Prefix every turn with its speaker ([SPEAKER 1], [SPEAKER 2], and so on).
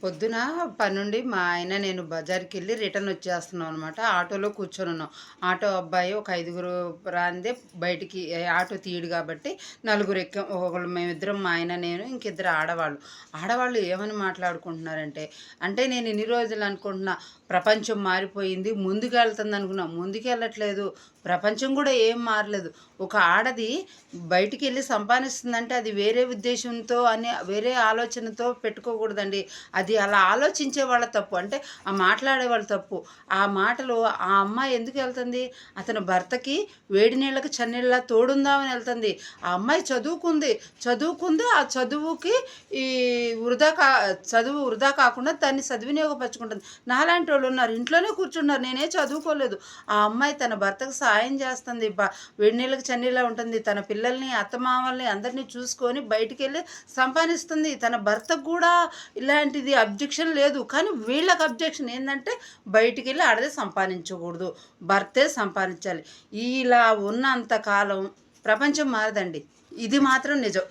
[SPEAKER 1] పొద్దున పని నుండి మా ఆయన నేను బజార్‌కెళ్ళి రిటర్న్ వచ్చేస్తున్నాం అనమాట. ఆటోలో కూర్చొనున్నాం. ఆటో అబ్బాయి ఒక ఐదుగురు రాందే బయటికి ఆటో తీయడు కాబట్టి నలుగురు ఎక్కాం. ఒకళ్ళు మేమిద్దరం మా ఆయన, నేను ఇంకిద్దరు ఆడవాళ్ళు. ఆడవాళ్ళు ఏమని మాట్లాడుకుంటున్నారంటే, అంటే నేను ఇన్ని రోజులు అనుకుంటున్నా ప్రపంచం మారిపోయింది, ముందుకెళ్తుందనుకున్నా. ముందుకెళ్ళట్లేదు. ప్రపంచం కూడా ఏం మారలేదు. ఒక ఆడది బయటికెళ్ళి సంపాదిస్తుందంటే అది వేరే ఉద్దేశంతో వేరే ఆలోచనతో పెట్టుకోకూడదండి. అది అలా ఆలోచించే వాళ్ళ తప్పు. అంటే ఆ మాట్లాడే వాళ్ళ తప్పు. ఆ మాటలు ఆ అమ్మాయి ఎందుకెళ్తుంది? అతని భర్తకి వేడి నీళ్ళకి చన్నీళ్ళలా తోడుందామని ఎళ్తుంది. ఆ అమ్మాయి చదువుకుంది. ఆ చదువుకి ఈ వృధా కా చదువు వృధా కాకుండా దాన్ని సద్వినియోగపరుచుకుంటుంది. నాలాంటోళ్ళున్నారు. ఇంట్లోనే కూర్చున్నారు. నేనే చదువుకోలేదు. ఆ అమ్మాయి తన భర్తకు సాయం చేస్తుంది. వేడి నీళ్ళకి చన్నీళ్ళలా ఉంటుంది. తన పిల్లల్ని, అత్తమామల్ని అందరిని చూసుకొని బయటికెళ్ళి సంపాదిస్తుంది. తన భర్తకు కూడా ఇలాంటిది అబ్జెక్షన్ లేదు. కానీ వీళ్ళకి అబ్జెక్షన్ ఏందంటే బయటికెళ్ళి ఆడదే సంపాదించకూడదు. భర్తే సంపాదించాలి. ఇలా ఉన్నంత కాలం ప్రపంచం మారదండి. ఇది మాత్రం నిజం.